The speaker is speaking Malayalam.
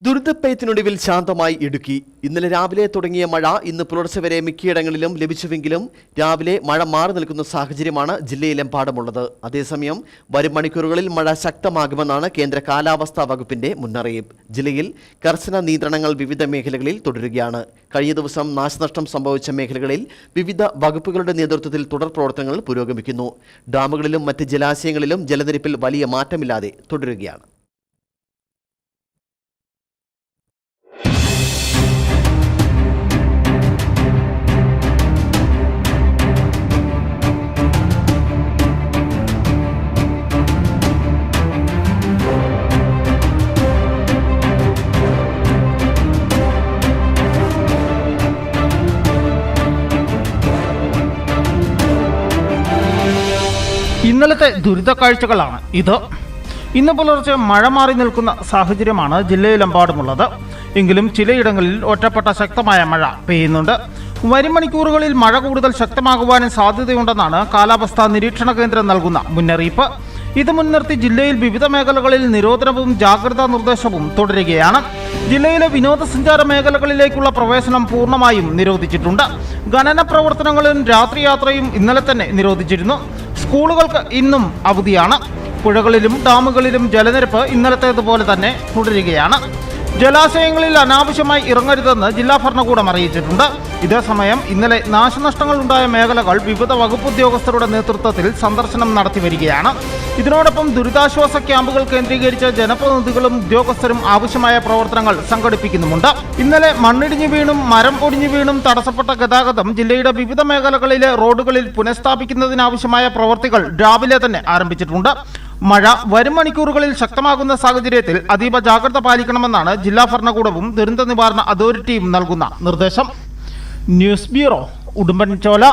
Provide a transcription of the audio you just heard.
ദുരിതപ്പെയ്ത്തിനൊടുവിൽ ശാന്തമായി ഇടുക്കി. ഇന്നലെ രാവിലെ തുടങ്ങിയ മഴ ഇന്ന് പുലർച്ചെ വരെ മിക്കയിടങ്ങളിലും ലഭിച്ചുവെങ്കിലും രാവിലെ മഴ മാറി നിൽക്കുന്ന സാഹചര്യമാണ് ജില്ലയിലെമ്പാടുമുള്ളത്. അതേസമയം വരും മണിക്കൂറുകളിൽ മഴ ശക്തമാകുമെന്നാണ് കേന്ദ്ര കാലാവസ്ഥാ വകുപ്പിന്റെ മുന്നറിയിപ്പ്. ജില്ലയിൽ കർശന നിയന്ത്രണങ്ങൾ വിവിധ മേഖലകളിൽ തുടരുകയാണ്. കഴിഞ്ഞ ദിവസം നാശനഷ്ടം സംഭവിച്ച മേഖലകളിൽ വിവിധ വകുപ്പുകളുടെ നേതൃത്വത്തിൽ തുടർ പ്രവർത്തനങ്ങൾ പുരോഗമിക്കുന്നു. ഡാമുകളിലും മറ്റ് ജലാശയങ്ങളിലും ജലനിരപ്പിൽ വലിയ മാറ്റമില്ലാതെ തുടരുകയാണ്. ഇന്നലത്തെ ദുരിത കാഴ്ചകളാണ് ഇത്. ഇന്ന് പുലർച്ചെ മഴ മാറി നിൽക്കുന്ന സാഹചര്യമാണ് ജില്ലയിലെമ്പാടുമുള്ളത്. എങ്കിലും ചിലയിടങ്ങളിൽ ഒറ്റപ്പെട്ട ശക്തമായ മഴ പെയ്യുന്നുണ്ട്. വരും മണിക്കൂറുകളിൽ മഴ കൂടുതൽ ശക്തമാകുവാനും സാധ്യതയുണ്ടെന്നാണ് കാലാവസ്ഥാ നിരീക്ഷണ കേന്ദ്രം നൽകുന്ന മുന്നറിയിപ്പ്. ഇത് മുൻനിർത്തി ജില്ലയിൽ വിവിധ മേഖലകളിൽ നിരോധനവും ജാഗ്രതാ നിർദ്ദേശവും തുടരുകയാണ്. ജില്ലയിലെ വിനോദസഞ്ചാര മേഖലകളിലേക്കുള്ള പ്രവേശനം പൂർണ്ണമായും നിരോധിച്ചിട്ടുണ്ട്. ഖനന പ്രവർത്തനങ്ങളും രാത്രിയാത്രയും ഇന്നലെ തന്നെ നിരോധിച്ചിരുന്നു. സ്കൂളുകൾക്ക് ഇന്നും അവധിയാണ്. പുഴകളിലും ഡാമുകളിലും ജലനിരപ്പ് ഇന്നലത്തേതുപോലെ തന്നെ തുടരുകയാണ്. ജലാശയങ്ങളിൽ അനാവശ്യമായി ഇറങ്ങരുതെന്ന് ജില്ലാ ഭരണകൂടം അറിയിച്ചിട്ടുണ്ട്. ഇതേസമയം ഇന്നലെ നാശനഷ്ടങ്ങൾ ഉണ്ടായ മേഖലകൾ വിവിധ വകുപ്പ് ഉദ്യോഗസ്ഥരുടെ നേതൃത്വത്തിൽ സന്ദർശനം നടത്തി വരികയാണ്. ഇതിനോടൊപ്പം ദുരിതാശ്വാസ ക്യാമ്പുകൾ കേന്ദ്രീകരിച്ച് ജനപ്രതിനിധികളും ഉദ്യോഗസ്ഥരും ആവശ്യമായ പ്രവർത്തനങ്ങൾ സംഘടിപ്പിക്കുന്നുമുണ്ട്. ഇന്നലെ മണ്ണിടിഞ്ഞു വീണും മരം ഒടിഞ്ഞു വീണും തടസ്സപ്പെട്ട ഗതാഗതം ജില്ലയുടെ വിവിധ മേഖലകളിലെ റോഡുകളിൽ പുനഃസ്ഥാപിക്കുന്നതിനാവശ്യമായ പ്രവർത്തികൾ രാവിലെ തന്നെ ആരംഭിച്ചിട്ടുണ്ട്. മഴ വരും മണിക്കൂറുകളിൽ ശക്തമാകുന്ന സാഹചര്യത്തിൽ അതീവ ജാഗ്രത പാലിക്കണമെന്നാണ് ജില്ലാ ഭരണകൂടവും ദുരന്ത നിവാരണ അതോറിറ്റിയും നൽകുന്ന നിർദ്ദേശം. News bureau, Udumbanchola.